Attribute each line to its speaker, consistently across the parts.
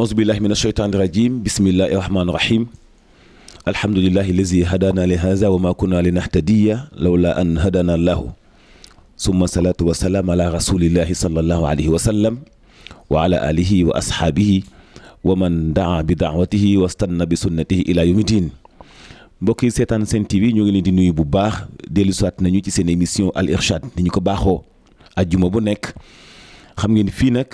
Speaker 1: أعوذ بالله من الشيطان الرجيم بسم الله الرحمن الرحيم الحمد لله الذي هدانا لهذا وما كنا لنهتدي لولا أن هدانا الله ثم الصلاة والسلام على رسول الله صلى الله عليه وسلم وعلى آله وأصحابه ومن دعا بدعوته واستنى بسنته إلى يوم الدين. mbokk yi seetaan Sen TV ñu ngi leen di nuyu bu baax dellu soit nañu ci seen émission Al Irshad ni ñu ko baaxoo ajjuma bu nekk xam ngeen fii nag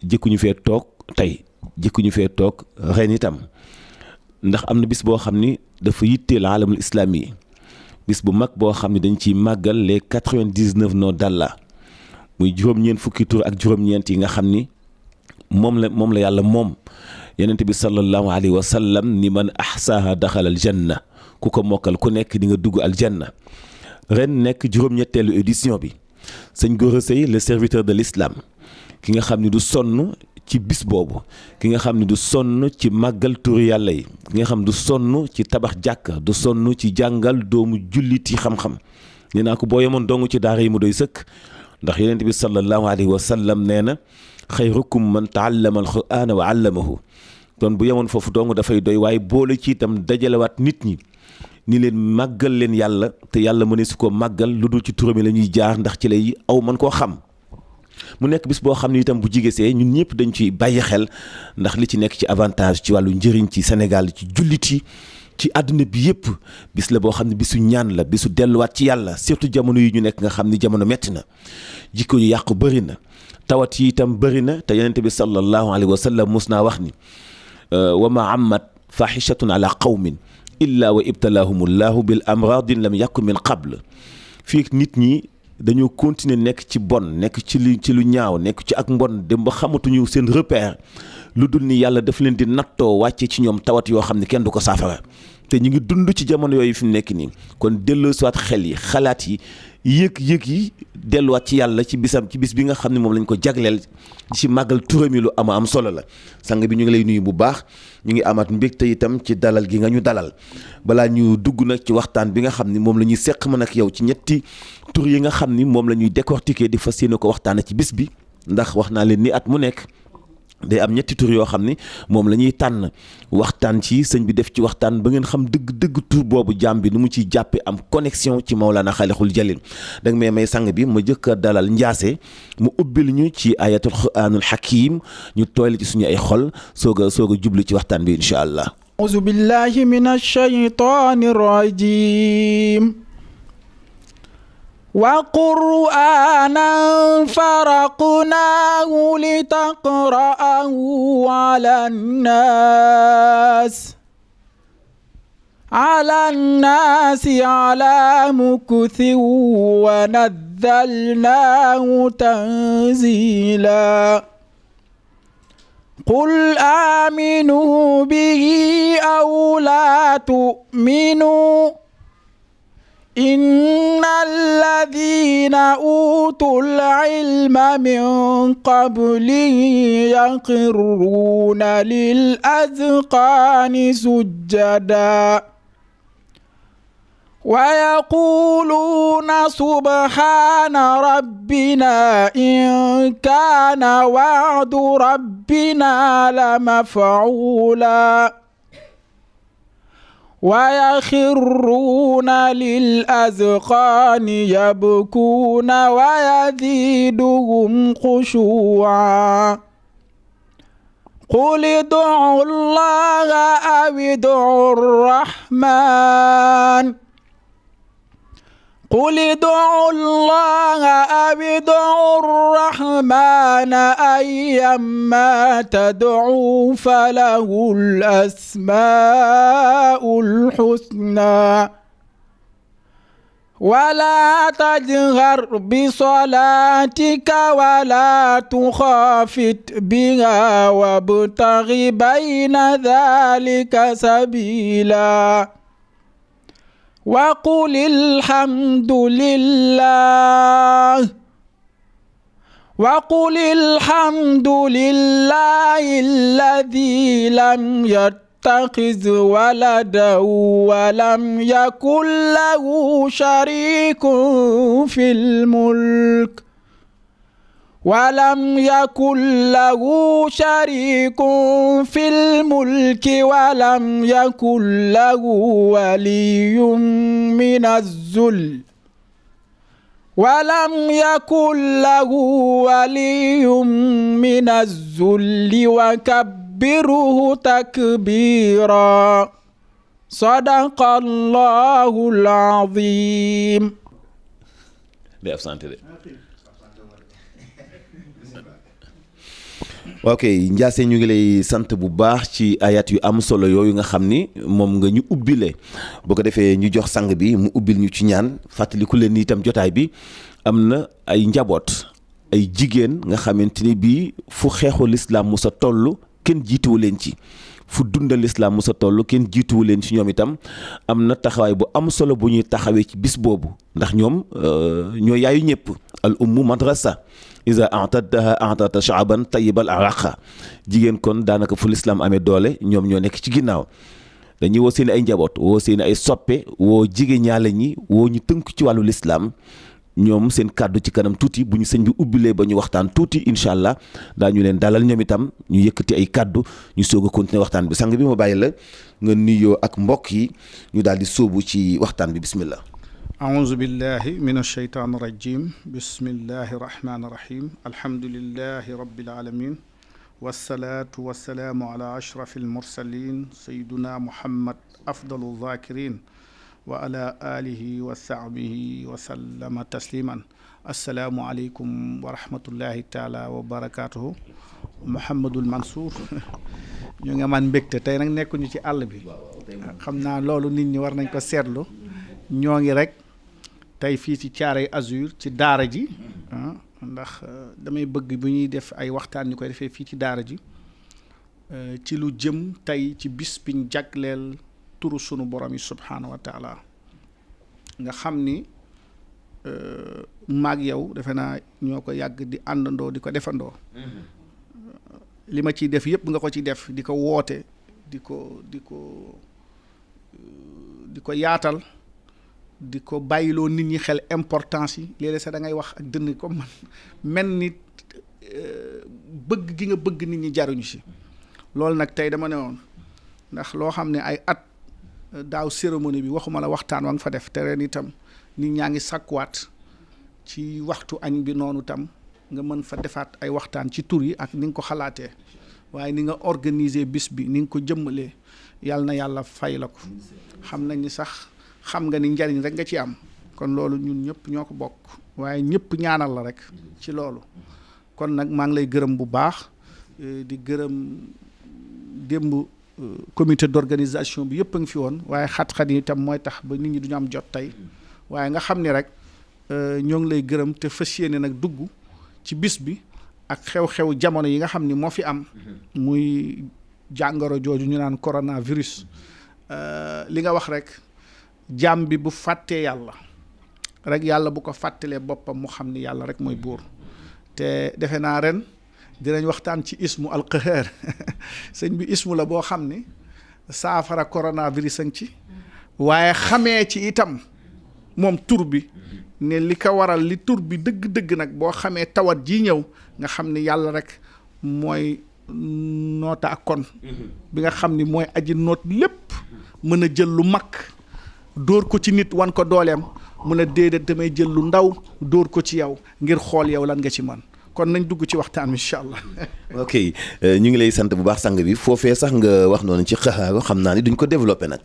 Speaker 1: jëkkuñu fee toog tey jëkkuñu fee toog ren itam ndax am na bis boo xam ni dafa yitteel alamul islami bis bu mag boo xam ni dañ ciy màggal les 99 noms d'Allah muy juróom-ñeent fukki tur ak juróom-ñeent yi nga xam ni moom la yàlla moom yonent bi sallallahu alayhi wa sallam ni man ahsaaha daxala al janna ku ko mokkal ku nekk di nga dugg aljanna ren nekk juróom-ñetteelu édition bi sëñ Gora Seye le serviteur de l'islam ki nga xam ni du sonn ci bis boobu ki nga xam ni du sonn ci màggal turu yàlla yi ki nga xam du sonn ci tabax jàkka du sonn ci jàngal doomu julliti xam-xam nee naa ko boo yemoon dong ci daara yi mu doy sëkk ndax yonent bi sallallahu alayhi wa sallam nee na xayrukum man taallama alqur'ana wa allamahu kon bu yemoon foofu dong dafay doy waaye boole ci itam dajalewaat nit ñi ni leen màggal leen yàlla te yàlla mëne su ko màggal lu dul ci turam yi la ñuy jaar ndax ci lay aw man koo xam mu nekk bis boo xam ne itam bu jigesee ñun ñëpp dañ ciy bàyyi xel ndax li ci nekk ci avantage ci wàllu njëriñ ci Sénégal ci jullit yi ci àdduna bi yëpp bis la boo xam ne bisu ñaan la bisu delluwaat ci yàlla surtout jamono yi ñu nekk nga xam ni jamono metti na jikko yu yàqu bëri na tawat yi itam bëri na te yonent bi sallallahu alayhi wa sallam mus naa wax ni wa ma ammat fahishatun ala qawmin illa wa ibtalahumullahu bil amradin lam yakun min qabl fii nit ñi dañoo continuer nekk ci bon nekk ci lu ñaaw nekk ci ak mbon dem ba xamatuñu seen repère lu dul ni yàlla daf leen di nattoo wàcce ci ñoom tawat yoo xam ne kenn du ko saafara te ñu ngi dund ci jamono yooyu fi mu nekk nii kon delloo siwaat xel yi xalaat yi yëg yi delluwaat ci yàlla ci bis bi nga xam ne moom lañ ko jagleel ci màggal turam yi lu am solo la sang bi ñu ngi lay nuyu bu baax ñu ngi amaat mbégte itam ci dalal gi nga ñu dalal balaa ñu dugg nag ci waxtaan bi nga xam ni moom la ñuy seq man ak yow ci ñetti tur yi nga xam ni moom la ñuy décortiquer di fas yéene ko waxtaane ci bis bi ndax wax naa leen ni at mu nekk day am ñetti tur yoo xam ni moom la ñuy tànn waxtaan ci sëñ bi def ci waxtaan ba ngeen xam dëgg tur boobu jaam bi nu mu ciy jàppe am connexion ci Mawlana Xaalixul Jalil da nga may sang bi ma jëkk a dalal njaase mu ubbil ñu ci ayatul quraanul hakim ñu tooyal ci suñu ay xol soog a jublu ci waxtaan bi incha allah.
Speaker 2: auzu billahi minash shaytaanir rajiim وقرآنا فرقناه لتقرأه على الناس على مكث ونزلناه تنزيلا قل آمنوا به أو لا تؤمنوا إن الذين أوتوا العلم من قبله يخرون للأذقان سجدا ويقولون سبحان ربنا إن كان وعد ربنا لمفعولا ويخرون للأذقان يبكون ويزيدهم خشوعا قل ادعوا الله أو ادعوا الرحمن قل ادعوا الله أو ادعوا الرحمن أيما تدعوا فله الأسماء الحسنى ولا تجهر بصلاتك ولا تخافت بها وابتغ بين ذلك سبيلا وقل الحمد لله الذي لم يتخذ ولدا ولم يكن له شريك في الملك ولم يكن له شريك في الملك ولم يكن له ولي من الذل وكبره تكبيرا صدق الله العظيم.
Speaker 1: ok Ndiassé ñu ngi lay sant bu baax ci ayat yu am solo yooyu nga xam ni moom nga ñu ubbile boo ko defee ñu jox sang bi mu ubbil ñu ci ñaan fàttaliku leen ni itam jotaay bi am na ay njaboot ay jigéen nga xamante ni bii fu xeexu lislaam mu sa toll kenn jiituwu leen ci fu dundal lislaam mu sa toll kenn jiituwu leen ci ñoom itam am na taxawaay bu am solo bu ñuy taxawee ci bis boobu ndax ñoom ñoo yaayu ñëpp al ummu madrasa isa atadaha atata shaaban tayibal araqa jigéen kon daanaka fu lislaam amee doole ñoom ñoo nekk ci ginnaaw dañuy woo seen ay njaboot woo seen ay soppe woo jigéen ñaale ñi woo ñu tënk ci wàllu lislaam ñoom seen kàddu ci kanam tuuti bu ñu sëñ bi ubbilee ba ñu waxtaan tuuti incha allah daañu leen dalal ñoom itam ñu yëkkati ay kàddu ñu soog a continuer waxtaan bi sang bi ma bàyyi la nga nuyoo ak mbokk yi ñu daal di sóobu ci waxtaan bi bismillah.
Speaker 3: أعوذ بالله من الشيطان الرجيم بسم الله الرحمن الرحيم الحمد لله رب العالمين والصلاة والسلام على أشرف المرسلين سيدنا محمد أفضل الذاكرين وعلى آله وصحبه وسلم تسليما السلام عليكم ورحمة الله تعالى وبركاته محمد المنصور ñu nga man mbégte tey nag nekkuñu ci àll bi xam naa loolu nit ñi war nañ ko seetlu ñoo ngi rek tey fii ci Thiaroye Azur ci daara ji ndax damay bëgg bu ñuy def ay waxtaan ñu koy defee fii ci daara ji ci lu jëm tey ci bis biñ jagleel turu sunu borom yi subhaanahu wa taala nga xam ni maag yow defe naa ñoo ko yàgg di àndandoo di ko defandoo li ma ciy def yëpp nga ko ci def di ko woote di ko yaatal di ko bàyyiloo nit ñi xel importance yi léeg-léeg sax da ngay wax ak dënn comme man mel ni bëgg gi nga bëgg nit ñi jaruñu si loolu nag tey dama ne woon ndax loo xam ne ay at daaw cérémonie bi waxuma la waxtaan wa nga fa def te ren itam nit ñaa ngi sàkkuwaat ci waxtu añ bi noonu tam nga mën fa defaat ay waxtaan ci tur yi ak ni nga ko xalaatee waaye ni nga organiser bis bi ni nga ko jëmmalee yàlla na yàlla fay la ko xam nañ ni sax xam nga ni njariñ rek nga ci am kon loolu ñun ñëpp ñoo ko bokk waaye ñëpp ñaanal la rek ci loolu kon nag maa ngi lay gërëm bu baax di gërëm démb comité d'organisation bi yëpp a ngi fi woon waaye xat-xat yi itam mooy tax ba nit ñi duñu am jot tey waaye nga xam ni rek ñoo ngi lay gërëm te fas yéene nag dugg ci bis bi ak xew-xew jamono yi nga xam ni moo fi am muy jàngoro jooju ñu naan coronavirus li nga wax rek jaam bi bu fàttee yàlla rek yàlla bu ko fàttalee boppam mu xam ni yàlla rek mooy buur te defe naa ren dinañ waxtaan ci ismu alqahar sëñ bi ismu la boo xam ni saafara coronavirus a ngi ci waaye xamee ci itam moom tur bi ne li ko waral li tur bi dëgg-dëgg nag boo xamee tawat ji ñëw nga xam ni yàlla rek mooy noota ak kon bi nga xam ni mooy aji noot lépp mën a jël lu mag dóor ko ci nit wan ko dooleem mun a déedéet damay jël lu ndaw dóor ko ci yow ngir xool yow lan nga ci man kon nañ dugg ci waxtaan wi incha allah.
Speaker 1: ok ñu ngi lay sant bu baax sang bi foofee sax nga wax noonu ci xaxaaru xam naa ni duñ ko développé nag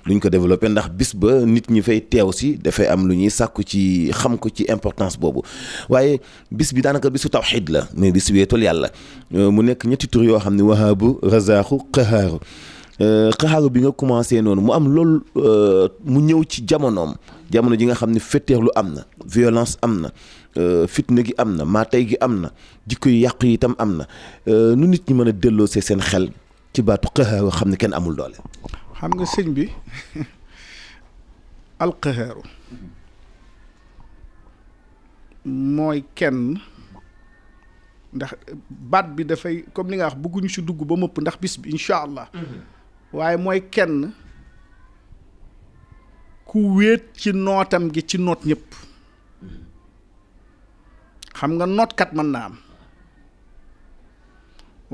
Speaker 1: duñ ko développé ndax bis ba nit ñi fay teew si dafay am lu ñuy sàkku ci xam ko ci importance boobu waaye bis bi daanaka bisu tawxiid la mais bis weetul yàlla mu nekk ñetti tur yoo xam ne wahaabu razaaxu xaxaaru xaxaaru bi nga commencé noonu mu am loolu mu ñëw ci jamono ji nga xam ne fetteerlu am na violence am na fitna gi am na maa tey gi am na jikko yu yàqu yi itam am na nu nit ñi mën a delloo see seen xel ci baatu xaxaaru xam ne kenn amul doole.
Speaker 3: xam nga sëñ bi alqahaaru mooy kenn ndax baat bi dafay comme li nga wax bëgguñu si dugg ba mëpp ndax bis bi incha allah waaye mooy kenn ku wéet ci nootam gi ci noot ñëpp xam nga nootkat mën naa am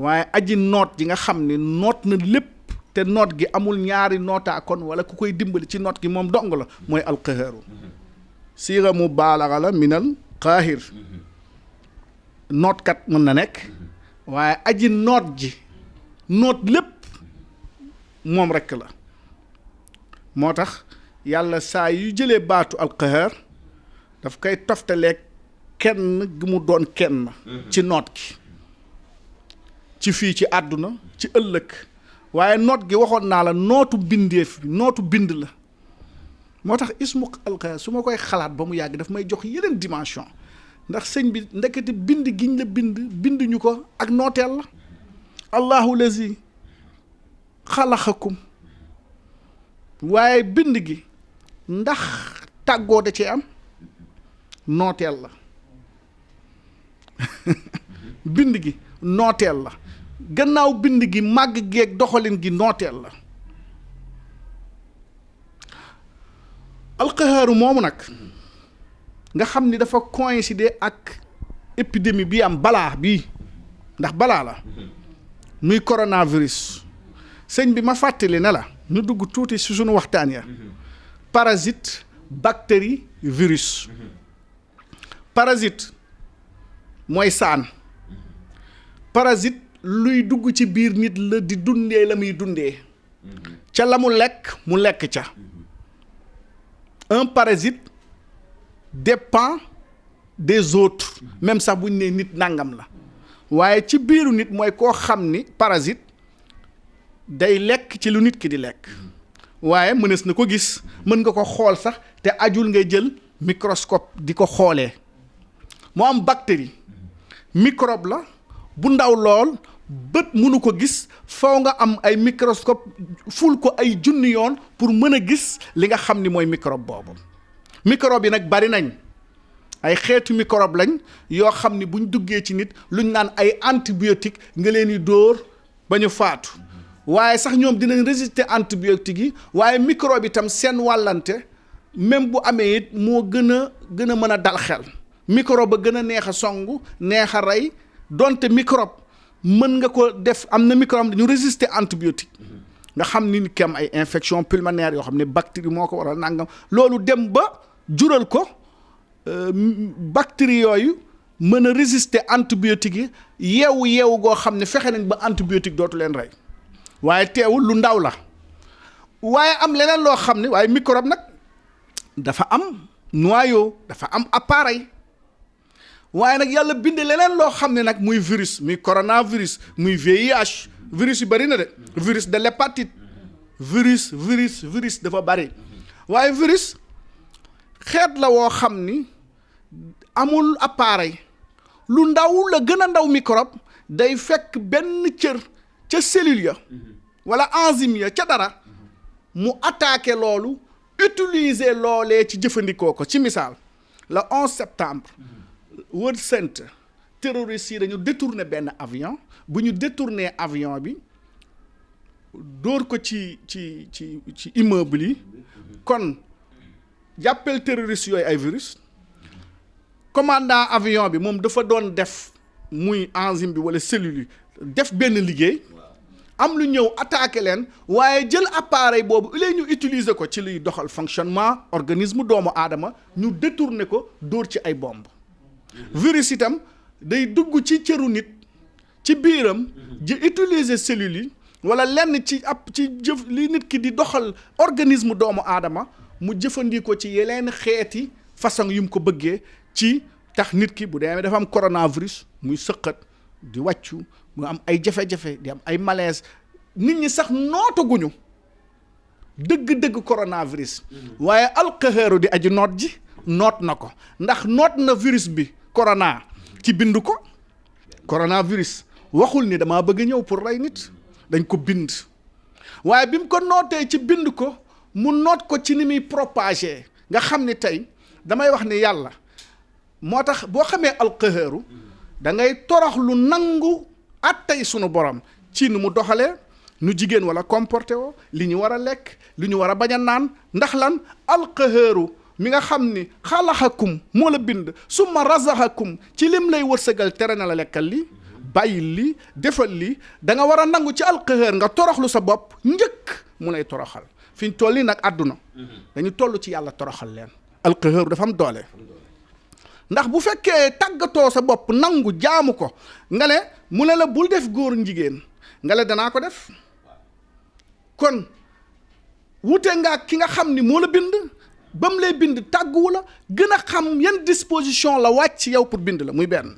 Speaker 3: waaye aji noot ji nga xam ne noot na lépp te noot gi amul ñaari nootaa kon wala ku koy dimbali ci noot gi moom dong la mooy alqahaaru siira mu baalaxa la minal qaahir nootkat mën na nekk waaye aji noot ji noot lépp moom rekk la moo tax yàlla saa yu jëlee baatu alqahaar daf koy toftaleeg kenn gi mu doon kenn ci noot gi ci fii ci àdduna ci ëllëg waaye noot gi waxoon naa la nootu bindeef bi nootu bind la moo tax ismu alqahaar su ma koy xalaat ba mu yàgg daf may jox yeneen dimension ndax sëñ bi ndekete bind giñ la bind ñu ko ak nooteel la allahu lazi xalaxakum waaye bind gi ndax tàggoo da ci am nooteel la bind gi nooteel la gannaaw bind gi màgg geeg doxalin gi nooteel la alqahaaru moomu nag nga xam ni dafa coïncider ak épidémie bi am balaa bii ndax balaa la muy coronavirus sëñ bi ma fàttali ne la ñu dugg tuuti ci sunu waxtaan ya parasite bactérie virus parasite mooy saan parasite luy dugg ci biir nit la di dundee la muy dundee ca la mu lekk ca un parasite dépend des autres même sax bu ñu nee nit nangam la waaye ci biiru nit mooy koo xam ni parasite day lekk ci lu nit ki di lekk waaye mënees na ko gis mën nga ko xool sax te ajul ngay jël microscope di ko xoolee moo am bactérie microbe la bu ndaw lool bët mënu ko gis faw nga am ay microscope ful ko ay junni yoon pour mën a gis li nga xam ni mooy microbe boobu microbe yi nag bari nañ ay xeetu microbe lañ yoo xam ni buñ duggee ci nit luñ naan ay antibiotique nga leen di dóor ba ñu faatu waaye sax ñoom dinañ résister antibiotique yi waaye microbe itam seen wàllante même bu amee it moo gën a mën a dal xel microbe ba gën a neex a songu neex a rey donte microbe mën nga ko def am na microbe dañu résister antibiotique nga xam ni nit ki am ay infection pulmonaire yoo xam ne bactérie moo ko waral nangam loolu dem ba jural ko bactérie yooyu mën a résister antibiotique yi yeewu goo xam ne fexe nañ ba antibiotique dootu leen rey waaye teewul lu ndaw la waaye am leneen loo xam ne waaye microbe nag dafa am noyau dafa am appareil waaye nag yàlla bind leneen loo xam ne nag muy virus muy coronavirus muy VIH virus yu bari na de virus de l'hépatite virus dafa bari waaye virus xeet la woo xam ni amul appareil lu ndaw la gën a ndaw microbe day fekk benn cër ca cellule ya wala enzyme ya ca dara mu attaqué loolu utiliser loolee ci jëfandikoo ko ci misaal le 11 septembre World Center terroristes yi dañu détourné benn avion bu ñu détourné avion bi dóor ko ci immeuble yi kon jàppel terroristes yooyu ay virus commandant avion bi moom dafa doon def muy enzyme bi wala cellule yi def benn liggéey am lu ñëw attaqué leen waaye jël appareil boobu ilay ñu utiliser ko ci liy doxal fonctionnement organisme doomu aadama ñu détourné ko dóor ci ay bombe virus itam day dugg ci cëru nit ci biiram ji utiliser cellules yi wala lenn ci jëf li nit ki di doxal organisme doomu aadama mu jëfandikoo ci yeneen xeeti façon yu mu ko bëggee ci tax nit ki bu demee dafa am coronavirus muy sëqat di wàccu mu am ay jafe-jafe di am ay malaise nit ñi sax nootaguñu dëgg-dëgg coronavirus waaye alqahaaru di aji noot ji noot na ko ndax noot na virus bi corona ci bind ko coronavirus waxul ni damaa bëgg ñëw pour rey nit dañ ko bind waaye bi mu ko nootee ci bind ko mu noot ko ci ni muy propagé nga xam ni tey damay wax ni yàlla moo tax boo xamee alqahaaru da ngay torox lu nangu attey sunu borom ci nu mu doxalee nu jigéen wala comporté woo li ñu war a lekk li ñu war a bañ a naan ndax lan alqahaaru mi nga xam ni xalaxakum moo la bind summa razaqakum ci lim lay wërsëgal tere na la lekkal li bàyyil li defal li da nga war a nangu ci alqahar nga toroxlu sa bopp njëkk mu lay toroxal fi ñu toll nii nag àdduna dañu toll ci yàlla toroxal leen alqahar dafa am doole ndax bu fekkee tàggatoo sa bopp nangu jaamu ko nga ne mu ne la bul def góor njigéen nga ne danaa ko def kon wute nga ki nga xam ni moo la bind ba mu lay bind tàgguwu la gën a xam yan disposition la wàcc ci yow pour bind la muy benn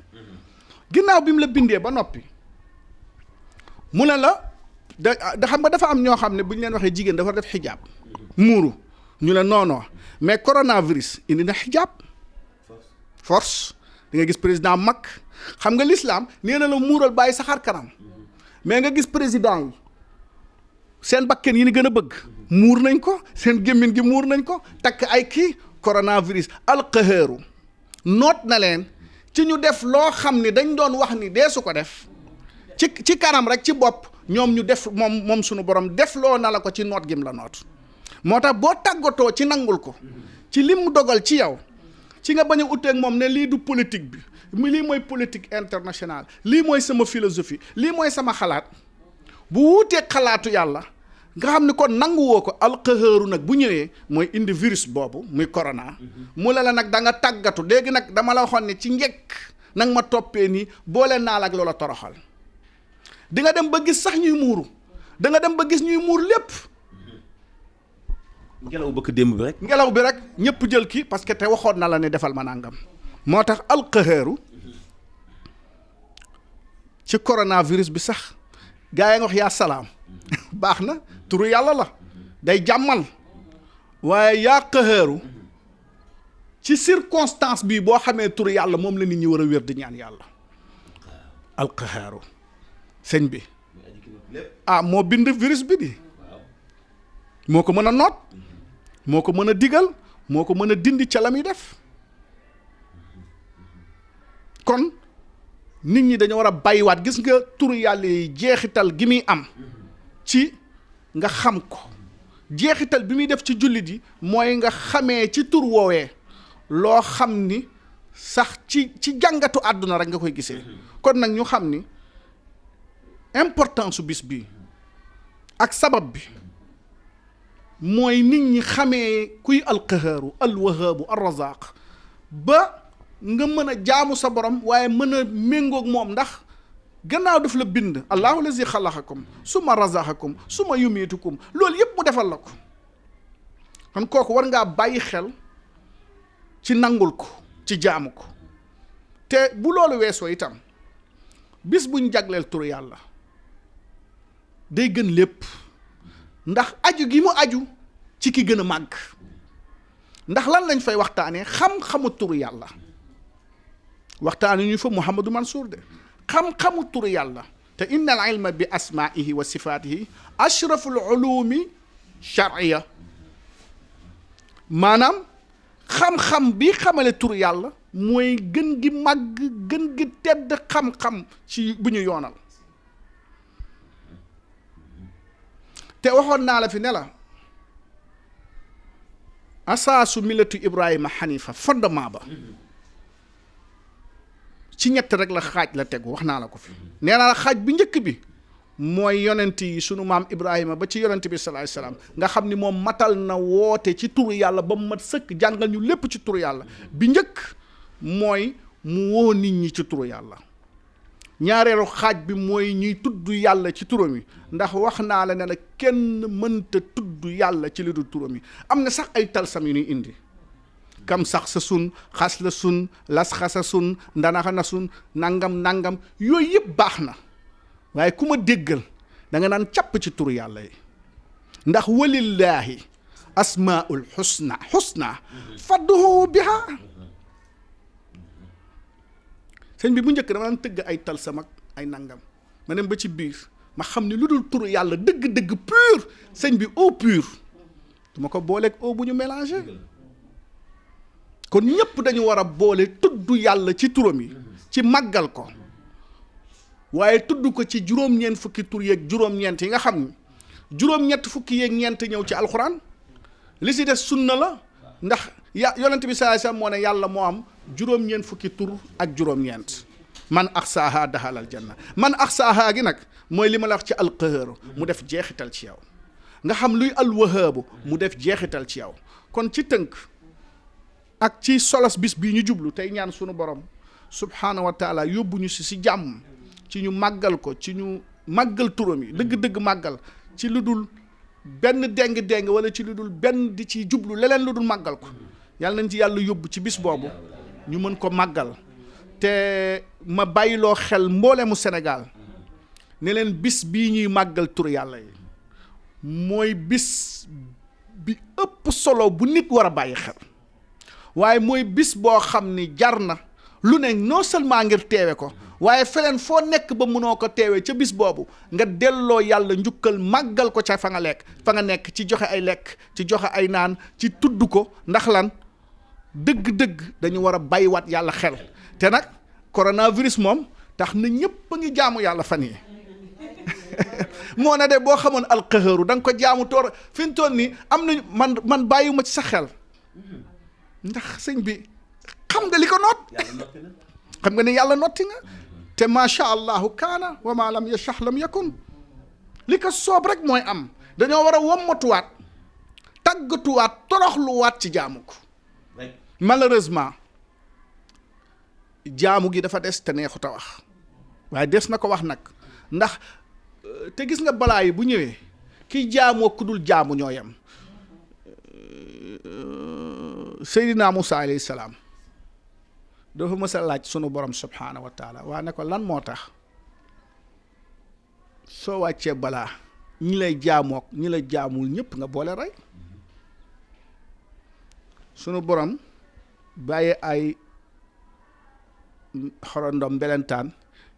Speaker 3: ginnaaw bi mu la bindee ba noppi mu ne la da xam nga dafa am ñoo xam ne bu ñu leen waxee jigéen dafa def xijaab muuru ñu ne non mais coronavirus indi na xijaab force da nga gis président mag xam nga l'islam nee na la muural bàyyi sa xar kanam mais nga gis président yi seen bakken yi ni gën a bëgg muur nañ ko seen gémmin gi muur nañ ko takk ay kii coronavirus alqahaaru noot na leen ci ñu def loo xam ni dañ doon wax ni dee su ko def ci kanam rek ci bopp ñoom ñu def moom suñu borom def loo na la ko ci noot gim la noot moo tax boo tàggatoo ci nangul ko ci lim dogal ci yow ci nga bañ a uteeg moom ne lii du politique bi lii mooy politique internationale lii mooy sama philosophie lii mooy sama xalaat bu wuuteeg xalaatu yàlla nga xam ni kon nanguwoo ko alqahaaru nag bu ñëwee mooy indi virus boobu muy corona mu la nag da nga tàggatu léegi nag dama la waxoon ne ci njëkk nag ma toppee nii boole naa la ak loola toroxal di nga dem ba gis sax ñuy muuru da nga dem ba gis ñuy muur lépp
Speaker 1: ngelaw bëgg démb bi rek
Speaker 3: ngelaw bi rek ñëpp jël ki parce que te waxoon na la ne defal ma nangam moo tax alqahaaru ci coronavirus bi sax gaa yi nga wax yaa salaam baax na turu yàlla la day jàmmal waaye yaa qahaaru ci circonstance bi boo xamee turu yàlla moom la nit ñi war a wér di ñaan yàlla alqahaaru sëñ bi moo bind virus bi di moo ko mën a noot moo ko mën a digal moo ko mën a dindi ca la muy def kon nit ñi dañu war a bàyyiwaat gis nga turu yàlla yi jeexital gi muy am ci nga xam ko jeexital bi muy def ci jullit yi mooy nga xamee ci tur woowee loo xam ni sax ci jàngatu àdduna rek nga koy gisee kon nag ñu xam ni importance su bis bi ak sabab bi mooy nit ñi xamee kuy alqahaaru alwahaabu arrazaq ba nga mën a jaamu sa borom waaye mën a méngoog moom ndax gannaaw daf la bind allahu lazi xalaxakum suma razaqakum suma yumiitukum loolu yépp mu defal la ko kon kooku war ngaa bàyyi xel ci nangul ko ci jaamu ko te bu loolu weesoo itam bis buñ jagleel turu yàlla day gën lépp ndax aju gi mu aju ci ki gën a màgg ndax lan lañ fay waxtaanee xam-xamu turu yàlla waxtaane ñu fa Mouhamadou Mansour de xam-xamu turu yàlla te inna al ilma bi asmaihi wa sifaatihi ashraful ulumi shar'iyya maanaam xam-xam bi xamale turu yàlla mooy gën gi màgg gën gi tedd xam-xam ci bu ñu yoonal te waxoon naa la fi ne la asaasu millatu Ibrahima Hanifa fondement ba ci ñett rek la xaaj la tegu wax naa la ko fi nee naa la xaaj bi njëkk bi mooy yonent yi sunu maam Ibrahima ba ci yonent bi sallallahu alayhi wasallam nga xam ni moom matal na woote ci turu yàlla ba mu mat sëkk jàngal ñu lépp ci turu yàlla bi njëkk mooy mu woo nit ñi ci turu yàlla ñaareelu xaaj bi mooy ñuy tudd yàlla ci turam yi ndax wax naa la ne la kenn mënta tudd yàlla ci li du turam yi am na sax ay talsam yu ñuy indi kam sax sa sun xas la sun las xasa sun ndanaxa na sun nangam yooyu yëpp baax na waaye ku ma déggal da nga naan càpp ci turu yàlla yi ndax walillaahi asmaul xusna fadduhu biha sëñ bi bu njëkk dama daan tëgg ay talsam ak ay nangam ma dem ba ci biir ma xam ne lu dul turu yàlla dëgg-dëgg pur sëñ bi eau pure duma ko booleeg eau bu ñu mélangé kon ñëpp dañu war a boole tudd yàlla ci turam yi ci màggal ko waaye tudd ko ci juróom-ñeent fukki tur yeeg juróom-ñeent yi nga xam ni juróom-ñett fukki yeeg ñeent ñëw ci alxuraan li si des sunna la ndax yonent bi sallallahu alayhi wasallam moo ne yàlla moo am juróom-ñeent fukki tur ak juróom-ñeent man axsaaha daxalal janna man axsaaha gi nag mooy li ma la wax ci alqahaaru mu def jeexital ci yow nga xam luy alwahaabu mu def jeexital ci yow kon ci tënk ak ci solos bis bii ñu jublu tey ñaan sunu borom subhaanahu wa taala yóbbu ñu si jàmm ci ñu màggal ko ci ñu màggal turam yi dëgg-dëgg màggal ci lu dul benn déng-déng wala ci lu dul benn di ci jublu leneen lu dul màggal ko yàlla nañ ci yàlla yóbbu ci bis boobu ñu mën ko màggal te ma bàyyiloo xel mboolemu Sénégal ne leen bis bii ñuy màggal tur yàlla yi mooy bis bi ëpp solo bu nit war a bàyyi xel waaye mooy bis boo xam ni jar na lu ne non seulement ngir teewe ko waaye feneen foo nekk ba mënoo ko teewee ca bis boobu nga delloo yàlla njukkal màggal ko ca fa nga nekk ci joxe ay lekk ci joxe ay naan ci tudd ko ndax lan dëgg-dëgg dañu war a bàyyiwaat yàlla xel te nag coronavirus moom tax na ñëpp a ngi jaamu yàlla fan yi moo na de boo xamoon alqahaaru da nga ko jaamu toor fi mu toll nii am nañu man bàyyiwuma ci sa xel ndax sëñ bi xam nga li ko noot xam nga ne yàlla notti nga te macha allahu kaana wa ma lam yashah lam yakun li ko soob rek mooy am dañoo war a wommatuwaat tàggatuwaat toroxluwaat ci jaamu ko malheureusement jaamu gi dafa des te neexut a wax waaye des na ko wax nag ndax te gis nga balaa yi bu ñëwee kiy jaamoo ku dul jaamu ñoo yem Seydina Musa alayhi salaam dafa mës a laaj sunu borom subhaanahu wa taala waa ne ko lan moo tax soo wàccee balaa ñi lay jaamook ñi la jaamul ñëpp nga boole rey sunu borom bàyyi ay xorondom mbelentaan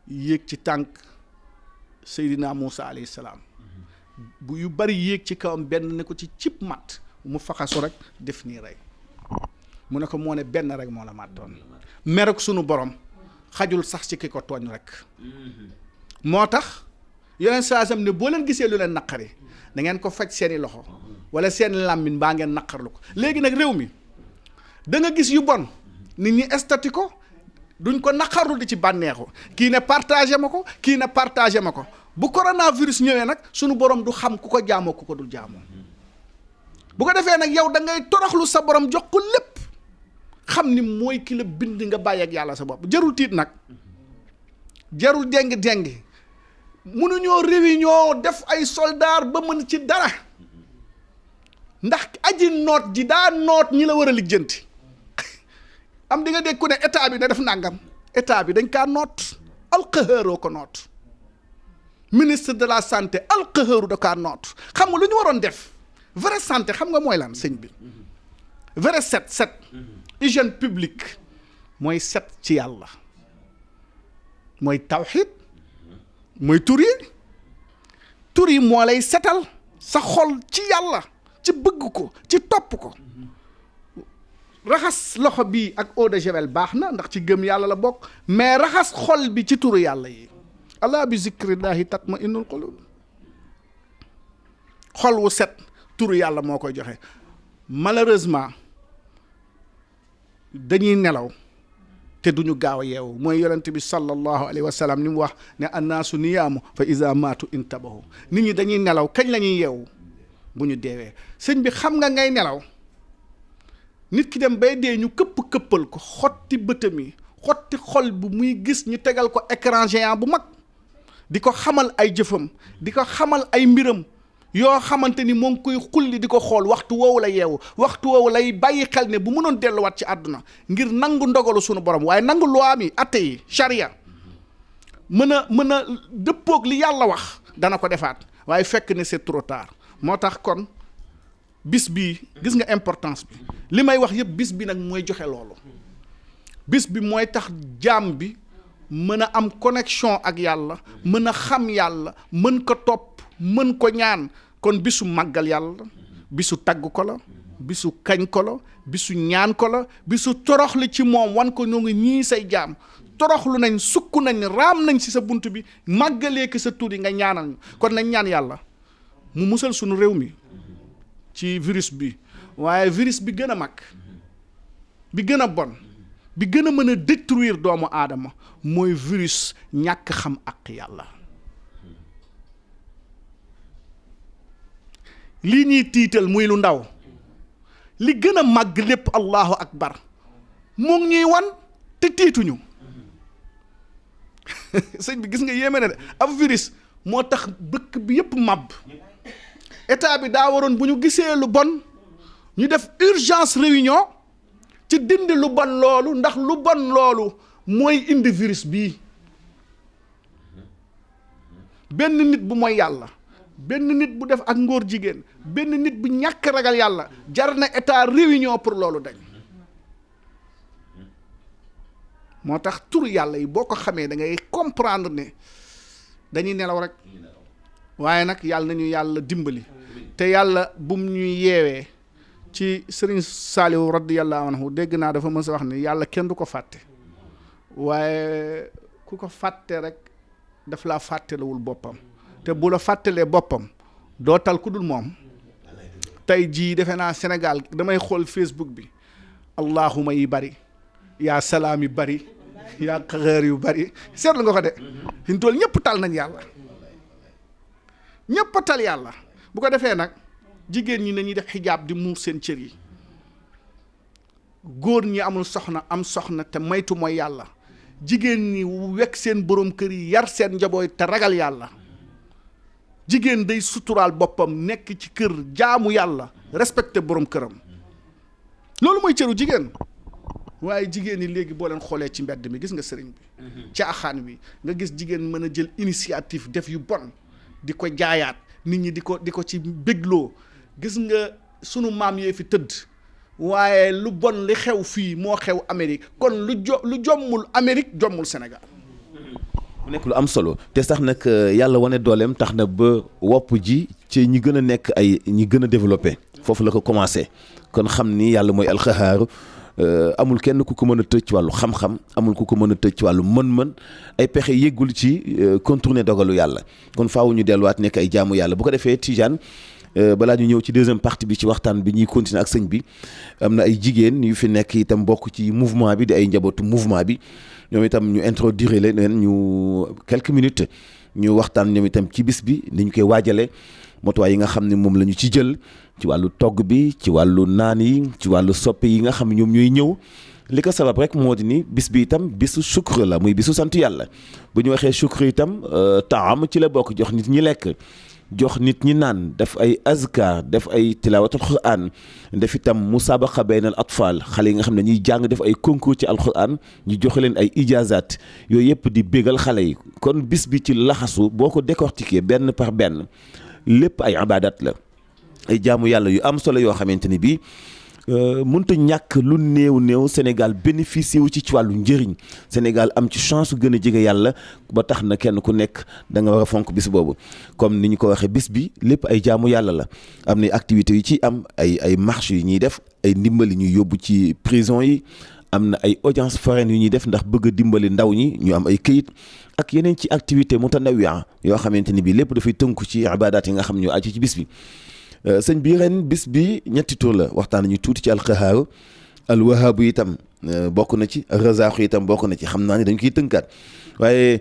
Speaker 3: yéeg ci tànk Seydina Musa alayhi salaam bu yu bari yéeg ci kawam benn ne ko ci cib mat mu faxasu rek def nii rey mu ne ko moo ne benn rek moo la màttoon mer ak sunu borom xajul sax ci ki ko tooñ rek moo tax yeneen saasam ne boo leen gisee lu leen naqari da ngeen ko faj seeni loxo wala seen làmmiñ baa ngeen naqarlu ko léegi nag réew mi da nga gis yu bon nit ñi estati ko duñ ko naqarlu di ci bànneexu kii ne partagé ma ko kii ne partagé ma ko bu coronavirus ñëwee nag sunu borom du xam ku ko jaamoo ku ko dul jaamoo bu ko defee nag yow da ngay toroxlu sa borom jox ko lépp xam ni mooy ki la bind nga bàyyi ak yàlla sa bopp jarul tiit nag jarul déng-déng mënuñoo réunion def ay soldaar ba mën ci dara ndax aji noot ji daa noot ñi la war a lijjanti am di nga dégg ku ne état bi na def nangam état bi dañ kaa noot alqahaaroo ko noot ministre de la santé alqahaaru da kaa noot xam nga lu ñu waroon def vrai santé xam nga mooy lan sëñ bi vrai set hygiène publique mooy set ci yàlla mooy tawxiid mooy tur yi moo lay setal sa xol ci yàlla ci bëgg ko ci topp ko raxas loxo bi ak eau de javel baax na ndax ci gëm yàlla la bokk mais raxas xol bi ci turu yàlla yi alaa bi zikrillahi tatma innul qulub xol wu set turu yàlla moo koy joxe malheureusement dañuy nelaw te duñu gaaw a yeewu mooy yonent bi sallallahu alayhi wa sallam ni mu wax ne annaasu niyaamu fa iza maatu intabahu nit ñi dañuy nelaw kañ la ñuy yeewu bu ñu deewee sëñ bi xam nga ngay nelaw nit ki dem bay dee ñu këppal ko xotti bëtam yi xotti xol bu muy gis ñu tegal ko écran géant bu mag di ko xamal ay jëfam di ko xamal ay mbiram yoo xamante ni moo ngi koy xulli di ko xool waxtu woowu la yeewu waxtu woowu lay bàyyi xel ne bu mënoon delluwaat ci àdduna ngir nangu ndogalu sunu borom waaye nangu loi mi atte yi charia mën a dëppoog li yàlla wax dana ko defaat waaye fekk ne c'est trop tard moo tax kon bis bii gis nga importance bi li may wax yëpp bis bi nag mooy joxe loolu bis bi mooy tax jaam bi mën a am connexion ak yàlla mën a xam yàlla mën ko topp mën ko ñaan kon bisu màggal yàlla bisu tagg ko la bisu kañ ko la bisu ñaan ko la bisu toroxlu ci moom wan ko ñoo ngi ñii say jaam toroxlu nañ sukk nañ raam nañ ci sa bunt bi màggalee ki sa tur yi nga ñaanal ñu kon nañ ñaan yàlla mu musal sunu réew mi ci virus bi waaye virus bi gën a mag bi gën a bon bi gën a mën a détruire doomu aadama mooy virus ñàkk xam ak yàlla. lii ñuy tiital muy lu ndaw li gën a màgg lépp allahu akbar mu ngi ñuy wan te tiituñu. sëñ bi gis nga yéeme na de ab virus moo tax dëkk bi yépp màbb. état bi daa waroon bu ñu gisee lu bon ñu def urgence réunion ci dindi lu bon loolu ndax lu bon loolu mooy indi virus bii. benn nit bu mooy yàlla, benn nit bu def ak ngóor jigéen, benn nit bu ñàkk ragal yàlla jar na état réunion pour loolu dañ. moo tax tur yàlla yi boo ko xamee da ngay comprendre ne dañuy nelaw rek. waaye nag yàlla nañu yàlla dimbali te yàlla bum ñuy yeewee ci Sëriñ Saaliw radiyallahu anhu dégg naa dafa mës a wax ne yàlla kenn du ko fàtte waaye ku ko fàtte rek daf laa fàttelewul boppam te bu la fàttelee boppam doo tal ku dul moom. tey jii defe naa Sénégal damay xool Facebook bi allahuma yi bari yaa salaam yi bari yaa xeer yu bari seetlu nga ko de fi mu toll ñëpp tal nañ yàlla. ñëpp tal yàlla bu ko defee nag jigéen ñi nañuy def xijaab di muur seen cër yi, góor ñi amul soxna am soxna te maytu mooy yàlla, jigéen ñi wekk seen borom kër yi yar seen njaboot te ragal yàlla. jigéen day suturaal boppam nekk ci kër jaamu yàlla respecté borom këram, loolu mooy cëru jigéen. waaye jigéen ñi léegi boo leen xoolee ci mbedd mi gis nga sëriñ bi caaxaan wi nga gis jigéen mën a jël initiative def yu bon di ko jaayaat nit ñi di ko ci bégloo. gis nga sunu maam yee fi tëdd waaye lu bon li xew fii moo xew Amérique kon lu jommul Amérique jommul Sénégal.
Speaker 1: mu nekk lu am solo te sax nag yàlla wane dooleem tax na ba wopp ji ci ñi gën a nekk ay ñi gën a développé foofu la ko commencé kon xam ni yàlla mooy alxahaaru. amul kenn ku ko mën a tëj ci wàllu xam-xam, amul ku ko mën a tëj ci wàllu mën-mën, ay pexe yéggul ci contourner dogalu yàlla. kon faaw ñu delluwaat nekk ay jaamu yàlla bu ko defee Tidiane balaa ñu ñëw ci deuxième partie bi ci waxtaan bi ñuy continuer ak sëñ bi am na ay jigéen yu fi nekk itam bokk ci mouvement bi di ay njabootu mouvement bi ñoom itam ñu introduire leen ñu quelques minutes ñu waxtaan ñoom itam ci bis bi ni ñu koy waajalee motuwaay yi nga xam ne moom la ñu ci jël ci wàllu togg bi ci wàllu naan yi ci wàllu soppe yi nga xam ñoom ñooy ñëw. li ko sabab rek moo di ni bis bi itam bisu shukr la muy bisu sant yàlla bu ñu waxee shukr itam taam ci la bokk, jox nit ñi lekk, jox nit ñi naan, def ay azkar, def ay tilawatul quran, def itam musabaqa baynal atfal, xale yi nga xam ne ñuy jàng def ay concours ci alquran ñu joxe leen ay ijazat yooyu yëpp di bégal xale yi. kon bis bi ci laxasu boo ko décortiquer benn par benn lépp ay ibadat la, ay jaamu yàlla yu am solo yoo xamante ni bii mënta ñàkk lu néew Sénégal bénéficié wu ci wàllu njëriñ. Sénégal am ci chance gën a jege yàlla ba tax na kenn ku nekk da nga war a fonk bis boobu. comme ni ñu ko waxee bis bi lépp ay jaamu yàlla la, am na activités yu ci am ay marche yu ñuy def, ay ndimbal yu ñuy yóbbu ci prison yi, am na ay audience foraine yu ñuy def ndax bëgg a dimbali ndaw ñi ñu am ay këyit ak yeneen ci activité mutanawia yoo xamante ni bii lépp dafay tënku ci ibaadaat yi nga xam ñu aju ci bis bi. sëñ bi ren bis bi ñetti tur la waxtaan nañu tuuti ci alqahaaru, alwahaabu itam bokk na ci, razaaxu itam bokk na ci, xam naa ni dañ koy tënkaat waaye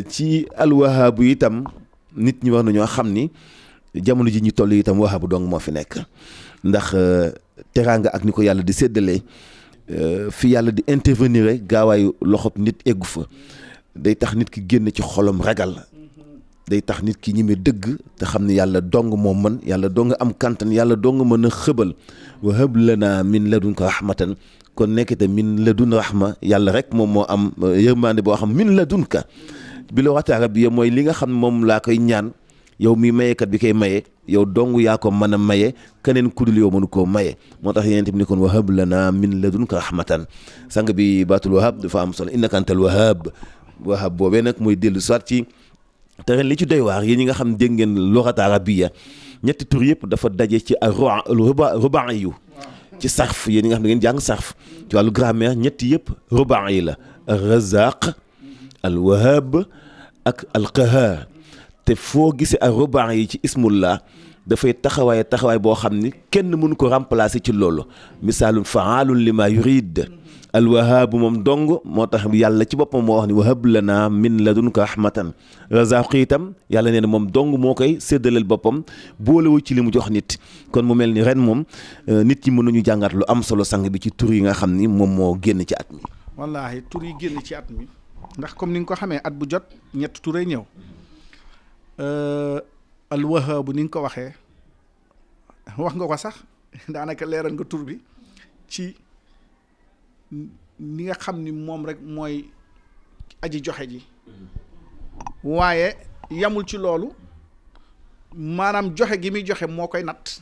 Speaker 1: ci alwahaabu itam nit ñi war nañoo xam ni jamono ji ñu toll itam wahaabu dong moo fi nekk ndax teraanga ak ni ko yàlla di séddalee fi yàlla di intervenir gaawaayu loxob nit eggu fa day tax nit ki génn ci xolam ragal, day tax nit ki ñime dëgg te xam ne yàlla dong moo mën, yàlla dong am kantan, yàlla dong mën a xëbal. wa hab lana min ladunka rahmatan, kon nekkite min ladun rahma yàlla rek moom moo am yërmande boo xam min ladunka bi la waxtaan rabbi mooy li nga xam moom laa koy ñaan yow mi mayekat bi koy maye yow dong yaa ko mën a maye, keneen kudul yow mënu koo maye. moo tax yéen tamit ni kon wa hab lana min ladunka rahmatan. sang bi baatul wahab dafa am solo, innaka antal wahab. wahab boobee nag mooy dellu soit ci te ren li ci doy waar yéen ñi nga xam dégg ngeen luxat arabiya ñetti tur yëpp dafa daje ci ruban yu ci sarf. yéen ñi nga xam ne ngeen jàng sarf ci wàllu grammaire ñetti yëpp ruban yi la, razaq, alwahab ak alqahar. te foo gisee ak ruban yi ci ismullah dafay taxawaay boo xam ni kenn mënu ko remplacer ci loolu misaalun faalun lima yurid alwahaabu moom dong moo tax yàlla ci boppam moo wax ni wahab lana min ladunka rahmatan razaqi itam yàlla nee na moom dong moo koy séddaleel boppam boolewu ci li mu jox nit kon mu mel ni ren moom nit ñi mënuñu jàngat lu am solo sang bi ci tur yi nga xam ni moom moo génn ci at mi.
Speaker 3: wallaahi tur yi génn ci at mi ndax comme ni nga ko xamee at bu jot ñett turay ñëw alwahaabu ni nga ko waxee wax nga ko sax daanaka leeral nga tur bi ci ni nga xam ni moom rek mooy aji joxe ji waaye yamul ci loolu maanaam joxe gi muy joxe moo koy natt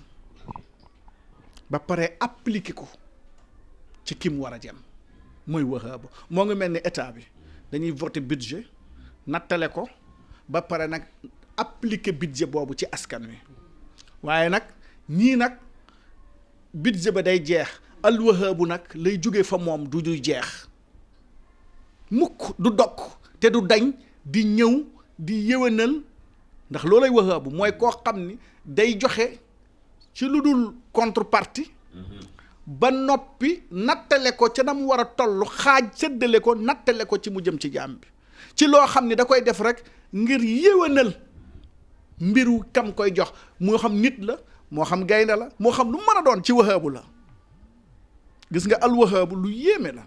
Speaker 3: ba pare appliquer ko ci kim war a jëm mooy wahaabu moo ngi mel ni état bi dañuy voter budget nattale ko ba pare nag appliquer budget boobu ci askan wi waaye nag ñii nag budget ba day jeex alwahaabu nag lay jóge fa moom du jeex mukk du dokk te du dañ di ñëw di yëwénal ndax loolay wahaabu mooy koo xam ni day joxe ci lu dul contrepartie ba noppi nattale ko ca na mu war a toll xaaj séddale ko nattale ko ci mu jëm ci jaam bi ci loo xam ni da koy def rek ngir yëwénal mbiru kam koy jox moo xam nit la moo xam gaynde la moo xam lu mën a doon ci wahaabu la gis nga alwahaabu lu yéeme la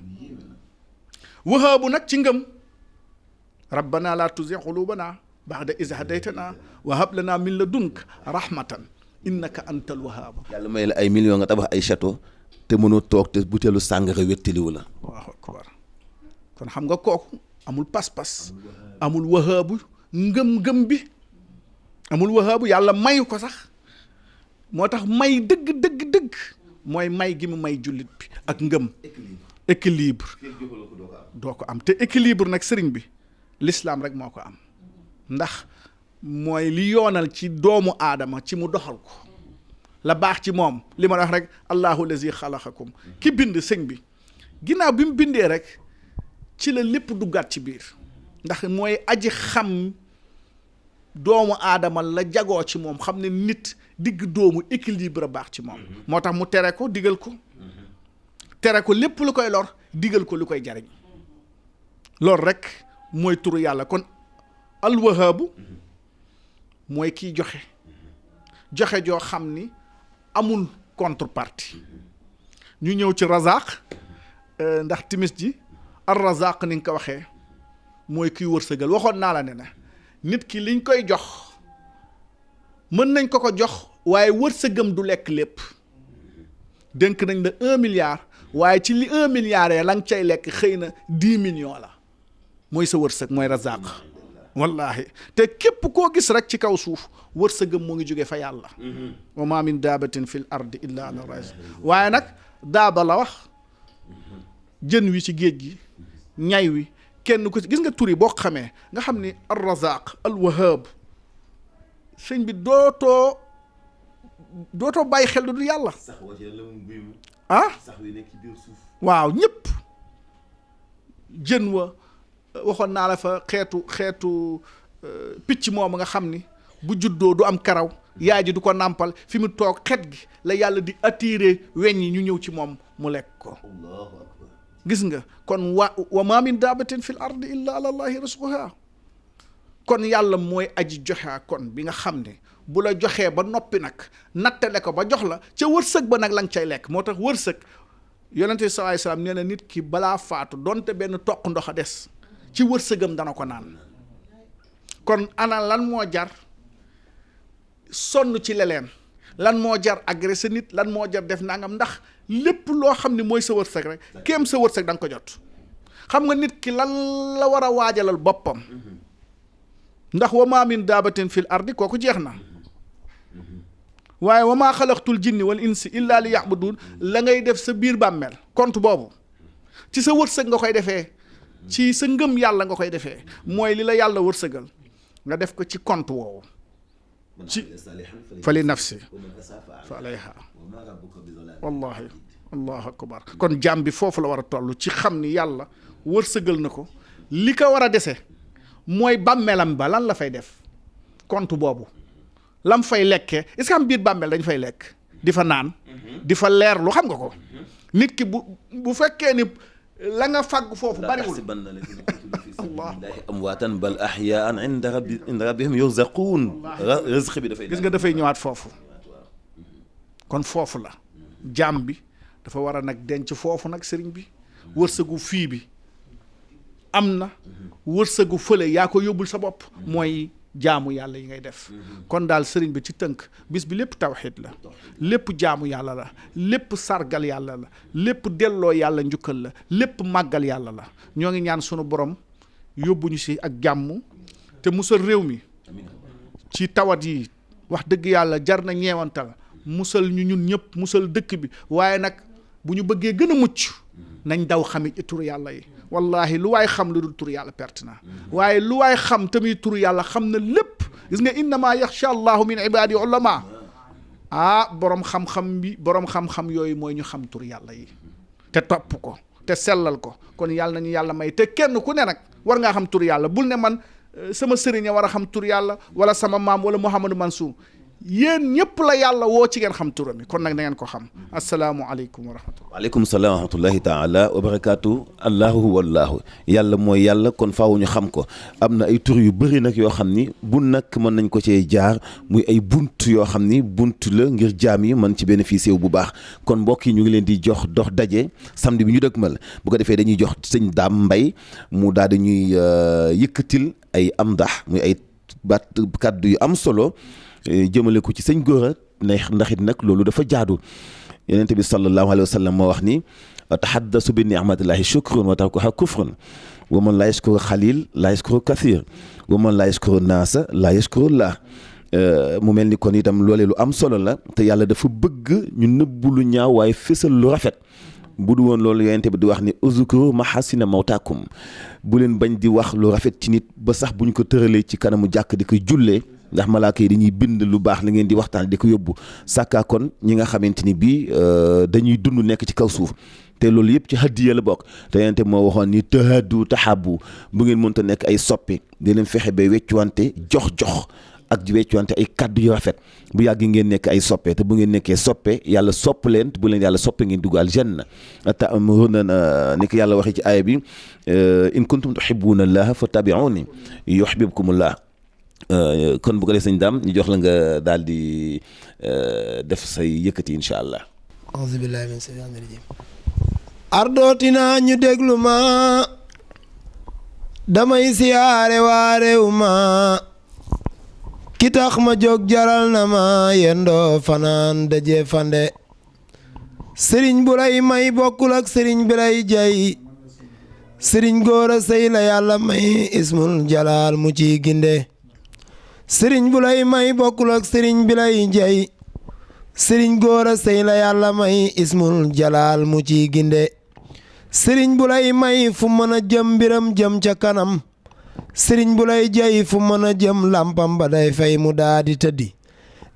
Speaker 3: wahaabu nag ci ngëm rabbana la tuzigh qulubana ba'da iz hadaytana wa hab lana min ladunka rahmatan innaka antal wahaabu.
Speaker 1: yàlla may la ay millions nga tabax ay château te mënoo toog te butéelu sàngara wettiliwu la.
Speaker 3: waaw akbar kon xam nga kooku amul pas-pas amul wahaabu ngëm-ngëm bi amul wahaabu yàlla mayu ko sax moo tax may dëgg mooy may gi mu may jullit bi ak ngëm équilibre doo ko am te équilibre nag sëriñ bi l'islam rek moo ko am ndax mooy li yoonal ci doomu aadama ci mu doxal ko la baax ci moom li ma wax rek allahu lazi xalaqakum ki bind sëñ bi ginnaaw bi mu bindee rek ci la lépp duggaat ci biir ndax mooy aji xam doomu aadama la jagoo ci moom xam ne nit digg doomu équilibre a baax ci moom moo tax mu tere ko digal ko tere ko lépp lu koy lor digal ko lu koy jariñ loolu rek mooy turu yàlla kon alwahaabu mooy kiy joxe joo xam ni amul contrepartie ñu ñëw ci razaq ndax timis ji ar razaq ni nga ko waxee mooy kiy wërsëgal waxoon naa la ne na nit ki liñ koy jox mën nañ ko jox waaye wërsëgam du lekk lépp dénk nañ la 1 milliard waaye ci li 1 milliard ya la nga cay lekk xëy na 10 millions la mooy sa wërsëg mooy razaq wallahi te képp koo gis rek ci kaw suuf wërsëgam moo ngi jóge fa yàlla wa ma min daabatin fil ardi illa ala rais waaye nag daaba la wax jën wi ci géej gi ñay wi kenn ku gis nga tur yi boo xamee nga xam ni ar razaq al wahab sëñ bi dootoo bàyyi xel du yàlla waaw ñëpp jën wa waxoon naa la fa xeetu picc moomu nga xam ni bu juddoo du am karaw yaay ji du ko nàmpal fi mu toog xet gi la yàlla di attirer weñ yi ñu ñëw ci moom mu lekk ko gis nga kon wa ma min daabatin fil ardi illa ala allahi rizquha kon yàlla mooy aji joxe kon bi nga xam ne bu la joxee ba noppi nag nattale ko ba jox la ca wërsëg ba nag la nga cay lekk moo tax wërsëg yonente bi sallallahu alayhi wasallam nee na nit ki balaa faatu donte benn toq ndox a des ci wërsëgam dana ko naan kon ana lan moo jar sonn ci leleen lan moo jar agressé nit lan moo jar def nangam ndax lépp loo xam ne mooy sa wërsëg rek kéem sa wërsëg da nga ko jot xam nga nit ki lan la war a waajalal boppam ndax wa ma min daabatin fil ardi kooku jeex na waaye wa maa xalaqtul jinni wal insi illa li ya'budun la ngay def sa biir bàmmeel compte boobu ci sa wërsëg nga koy defee ci sa ngëm yàlla nga koy defee mooy li la yàlla wërsëgal nga def ko ci compte woowu ci fa li nafsi fa alayha wallahi allahu akbar kon jaam bi foofu la war a toll ci xam ni yàlla wërsëgal na ko li ko war a dese mooy bàmmeelam ba lan la fay def compte boobu lam fay lekkee est-ce que am biir bàmmeel dañ fay lekk di fa naan di fa leerlu xam nga ko nit ki bu fekkee ni la nga fàgg foofu bariwul Allah
Speaker 1: amwaatan bal ahyaan inda rabbihim yurzaquun rizq bi dafay
Speaker 3: gis nga dafay ñëwaat foofu kon foofu la jaam bi dafa war a nag denc foofu nag sëriñ bi wërsëgu fii bi am na wërsëgu fële yaa ko yóbbul sa bopp mooy jaamu yàlla yi ngay def kon daal sëriñ bi ci tënk bis bi lépp tawxiid la lépp jaamu yàlla la lépp sargal yàlla la lépp delloo yàlla njukkal la lépp màggal yàlla la ñoo ngi ñaan sunu borom yóbbuñu si ak jàmm te musal réew mi ci tawat yi wax dëgg yàlla jar na ñeewantal musal ñu ñun ñëpp musal dëkk bi waaye nag bu ñu bëggee gën a mucc nañ daw xami turu yàlla yi wallahi lu waay xam lu dul turu yàlla perte na waaye lu waay xam tamit turu yàlla xam na lépp gis nga innama yaxsha allahu min ibadi ulama borom xam-xam yooyu mooy ñu xam turu yàlla yi te topp ko te sellal ko kon yàlla nañu yàlla may te kenn ku ne nag war ngaa xam turu yàlla bul ne man sama sëriñ war a xam turu yàlla wala sama maam wala Mouhamadou Mansour yéen ñëpp la yàlla woo ci ngeen xam turam yi kon nag na ngeen ko xam asalaamualeykum wa rahmatullah.
Speaker 1: waaleykum salaam wa rahmatullahi taala wa barakaatu. allahu wallaahu yàlla mooy yàlla kon faaw ñu xam ko am na ay tur yu bëri nag yoo xam ni bu nag mën nañ ko cee jaar muy ay bunt yoo xam ni bunt la ngir jaam yi mën ci bénéficier wu bu baax kon mbokk yi ñu ngi leen di jox dox daje samedi bi ñu dëgmal bu ko defee dañuy jox sëñ Daam Mbay mu daal di ñuy yëkkatil ay amdax muy ay baat kàddu yu am solo. jëmale ko ci sëñ Gora ndax it nag loolu dafa jaadu yonent bi sallallahu alayhi wa sallam moo wax ni tahaddasu bi ni'matillahi shukrun wa tarkuha kufrun wa man laa yashkuru xalil laa yashkuru kathir wa man laa yashkuru naasa laa yashkuru llah mu mel ni kon itam loolee lu am solo la te yàlla dafa bëgg ñu nëbbu lu ñaaw waaye fësal lu rafet bu du woon loolu yonent bi di wax ni uzkuru mahasina mawtaakum bu leen bañ di wax lu rafet ci nit ba sax buñ ko tëralee ci kanamu jàkk di ko jullee ndax malaaka yi dañuy bind lu baax la ngeen di waxtaan di ko yóbbu sàkkaa kon ñi nga xamante ni bii dañuy dund nekk ci kaw suuf te loolu yëpp ci hadiya la bokk te yonent moo waxoon ni tahaddu tahabu bu ngeen mënta nekk ay soppe di leen fexe ba weccuwante jox ak di weccuwante ay kaddu yu rafet bu yàgg ngeen nekk ay soppe te bu ngeen nekkee soppe yàlla sopp leen bu leen yàlla soppe ngeen dugg aljanna ta'muruna ni ko yàlla waxee ci aaya bi in kuntum tuhibbuna allaha fattabi'uni yuhibbukumullah kon bu ko def sëñ Daam ñu jox la nga daal di def say yëkkati incha allah.
Speaker 4: auzu billahi min shaytaani rajim ardootina ñu déglu ma damay siyaare waa réew ma ki tax ma jóg jaral na ma yendoo fanaan daje fande sëriñ bu lay may bokkul ak sëriñ bi lay jay sëriñ Gora Seye la yàlla may ismul jalaal mu ciy ginde sëriñ bu lay may bokkul ak sëriñ bi lay jay sëriñ Gora Seye la yàlla may ismul jalaal mu ciy ginde sëriñ bu lay may fu mën a jëm mbiram jëm ca kanam sëriñ bu lay jay fu mën a jëm lampam ba day fay mu daadi tëddi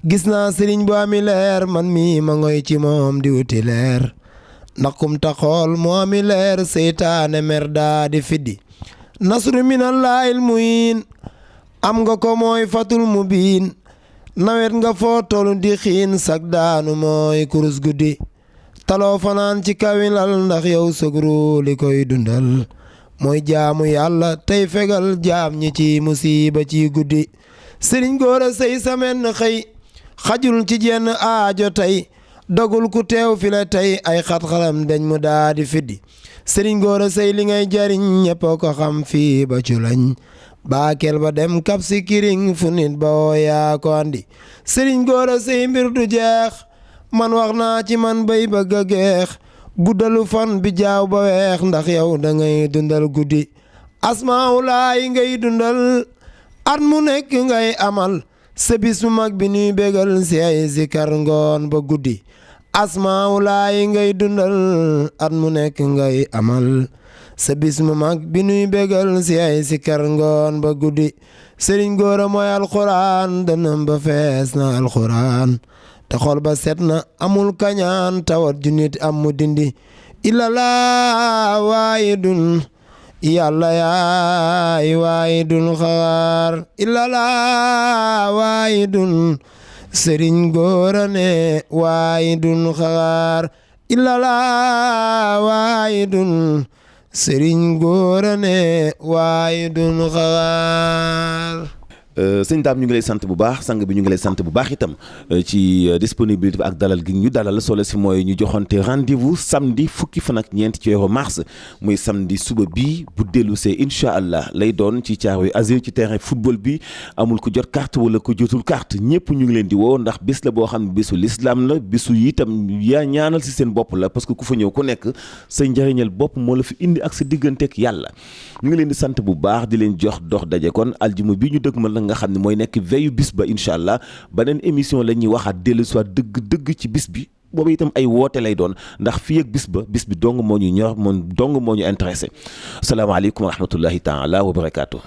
Speaker 4: gis naa sëriñ bu ami leer man mi ma ngoy ci moom di wuti leer ndax kum taxool mu ami leer seytaane mer daadi fiddi nasru minallaahil muyin am nga ko mooy fatul mu biin nawet nga foo tolu di xiin sag daanu mooy kurus guddi taloo fanaan ci kawilal ndax yow sëgru li koy dundal mooy jaamu yàlla tey fegal jaam ñi ci musiba ci guddi sëriñ Gora Seye samen xëy xajul ci jenn aajo tey dogul ku teew fi la tey ay xat-xalam dañ mu daadi fiddi sëriñ Gora Seye li ngay jariñ ñëpp ko xam fii ba cu lañ baakel ba dem kap si kiring fu nit ba woo yaa ko andi sëriñ Gora Seye mbir du jeex man wax naa ci man bay bëgg a geex guddalu fan bi jaaw ba weex ndax yow da ngay dundal guddi asmaawulaay ngay dundal at mu nekk ngay amal sa bis mu mag bi nuy bégal si ay zikar ngoon ba guddi asmaawulaay ngay dundal at mu nekk ngay amal sa bis mu mag bi nuy bégal si ay zikar ngoon ba guddi sëriñ Gora mooy alxuraan dënam ba fees na alxuraan te xol ba set na amul kañaan tawat ju nit am mu dindi illallah waahidun yàlla yaay waahidun xawaar illallah waahidun sëriñ góora ne waahidun xaar illala waahidun sëriñ góora ne waahidun xaar.
Speaker 1: sëñ Dame ñu ngi lay sant bu baax sang bi ñu ngi lay sant bu baax itam ci disponibilité bi ak dalal gi ñu dalal solo si mooy ñu joxante rendez-vous samedi fukki fan ak ñeent ci weeru mars muy samedi suba bii bu dellu see incha allah lay doon ci Thiaroye Azur ci terrain football bi amul ku jot carte wala ku jotul carte ñëpp ñu ngi leen di woo ndax bis la boo xam ne bisu l'islam la bisu itam yaa ñaanal si seen bopp la parce que ku fa ñëw ku nekk sa njëriñal bopp moo la fi indi ak sa digganteeg yàlla ñu ngi leen di sant bu baax di leen jox dox daje kon aljuma bi ñu dëgmal nga xam ne mooy nekk veillu bis ba incha allah beneen émission la ñuy waxaat dellu soit dëgg ci bis bi boobu itam ay woote lay doon ndax fii ak bis bi dong moo ñu ñor moom dong moo ñu intéressé salaamaaleykum wa rahmatullahi taala wa barakaatu.